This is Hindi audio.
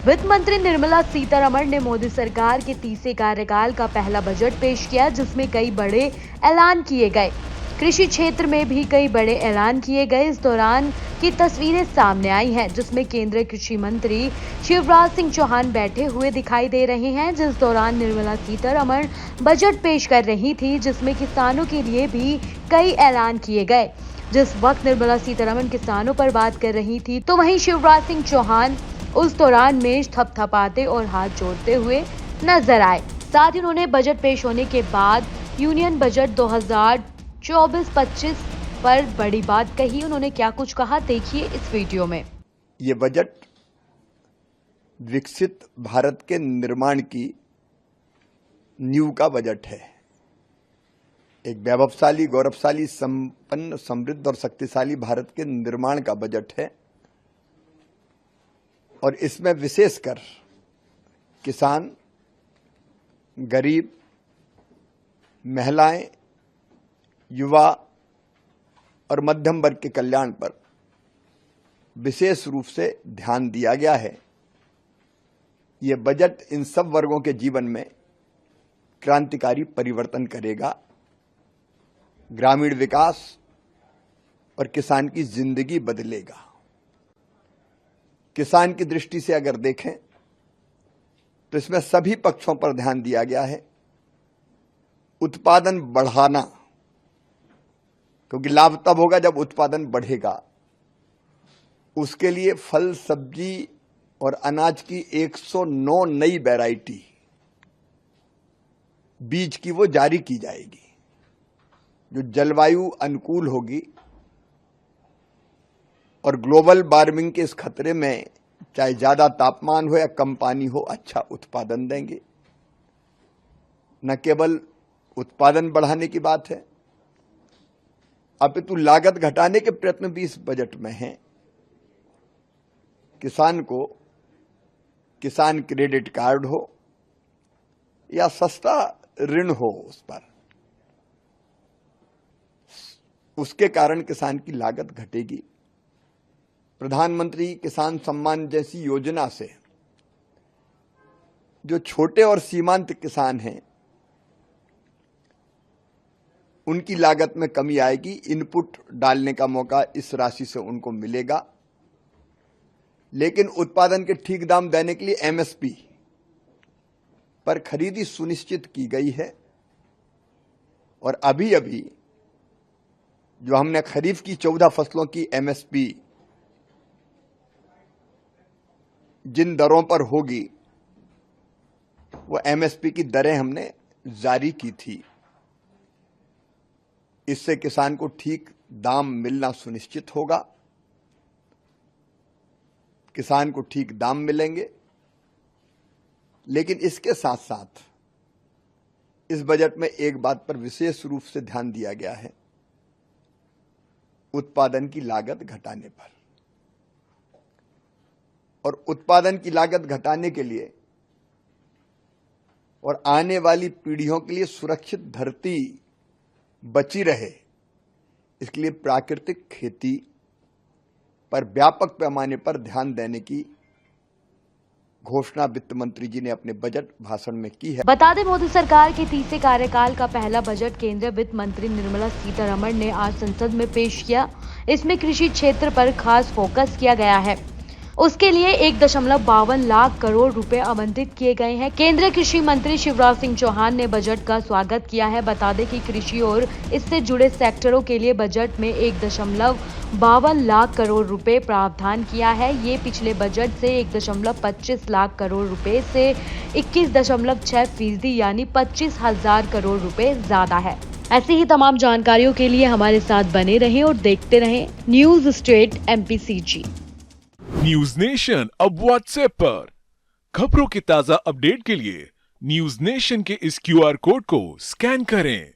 वित्त मंत्री निर्मला सीतारमण ने मोदी सरकार के तीसरे कार्यकाल का पहला बजट पेश किया, जिसमें कई बड़े ऐलान किए गए। कृषि क्षेत्र में भी कई बड़े ऐलान किए गए। इस दौरान की तस्वीरें सामने आई हैं, जिसमें केंद्रीय कृषि मंत्री शिवराज सिंह चौहान बैठे हुए दिखाई दे रहे हैं, जिस दौरान निर्मला सीतारमण बजट पेश कर रही थी, जिसमें किसानों के लिए भी कई ऐलान किए गए। जिस वक्त निर्मला सीतारमण किसानों पर बात कर रही थी, तो वहीं शिवराज सिंह चौहान उस दौरान मेज थपथपाते और हाथ जोड़ते हुए नजर आए। साथ ही उन्होंने बजट पेश होने के बाद यूनियन बजट 2024-25 पर बड़ी बात कही। उन्होंने क्या कुछ कहा, देखिए इस वीडियो में। ये बजट विकसित भारत के निर्माण की नींव का बजट है। एक वैभवशाली, गौरवशाली, संपन्न, समृद्ध और शक्तिशाली भारत के निर्माण का बजट है और इसमें विशेषकर किसान, गरीब, महिलाएं, युवा और मध्यम वर्ग के कल्याण पर विशेष रूप से ध्यान दिया गया है। ये बजट इन सब वर्गों के जीवन में क्रांतिकारी परिवर्तन करेगा। ग्रामीण विकास और किसान की जिंदगी बदलेगा। किसान की दृष्टि से अगर देखें तो इसमें सभी पक्षों पर ध्यान दिया गया है। उत्पादन बढ़ाना, क्योंकि लाभ तब होगा जब उत्पादन बढ़ेगा। उसके लिए फल, सब्जी और अनाज की 109 नई वैरायटी बीज की वो जारी की जाएगी, जो जलवायु अनुकूल होगी और ग्लोबल वार्मिंग के इस खतरे में चाहे ज्यादा तापमान हो या कम पानी हो, अच्छा उत्पादन देंगे। न केवल उत्पादन बढ़ाने की बात है, अपितु लागत घटाने के प्रयत्न भी इस बजट में हैं। किसान को किसान क्रेडिट कार्ड हो या सस्ता ऋण हो, उस पर उसके कारण किसान की लागत घटेगी। प्रधानमंत्री किसान सम्मान जैसी योजना से जो छोटे और सीमांत किसान हैं, उनकी लागत में कमी आएगी। इनपुट डालने का मौका इस राशि से उनको मिलेगा, लेकिन उत्पादन के ठीक दाम देने के लिए एमएसपी पर खरीदी सुनिश्चित की गई है। और अभी अभी जो हमने खरीफ की 14 फसलों की एमएसपी जिन दरों पर होगी, वो एमएसपी की दरें हमने जारी की थी। इससे किसान को ठीक दाम मिलना सुनिश्चित होगा। किसान को ठीक दाम मिलेंगे, लेकिन इसके साथ साथ इस बजट में एक बात पर विशेष रूप से ध्यान दिया गया है, उत्पादन की लागत घटाने पर। और उत्पादन की लागत घटाने के लिए और आने वाली पीढ़ियों के लिए सुरक्षित धरती बची रहे, इसके लिए प्राकृतिक खेती पर व्यापक पैमाने पर ध्यान देने की घोषणा वित्त मंत्री जी ने अपने बजट भाषण में की है। बता दें, मोदी सरकार के तीसरे कार्यकाल का पहला बजट केंद्रीय वित्त मंत्री निर्मला सीतारमण ने आज संसद में पेश किया। इसमें कृषि क्षेत्र पर खास फोकस किया गया है। उसके लिए 1.52 लाख करोड़ रुपए आवंटित किए गए हैं। केंद्रीय कृषि मंत्री शिवराज सिंह चौहान ने बजट का स्वागत किया है। बता दें कि कृषि और इससे जुड़े सेक्टरों के लिए बजट में 1.52 लाख करोड़ रुपए प्रावधान किया है। ये पिछले बजट से 1.25 लाख करोड़ रुपए से 21.6% यानी 25,000 करोड़ रुपए ज्यादा है। ऐसी ही तमाम जानकारियों के लिए हमारे साथ बने रहें और देखते रहें news state MPCG। News nation अब व्हाट्सएप पर। खबरों के ताजा अपडेट के लिए न्यूज नेशन के इस QR कोड को स्कैन करें।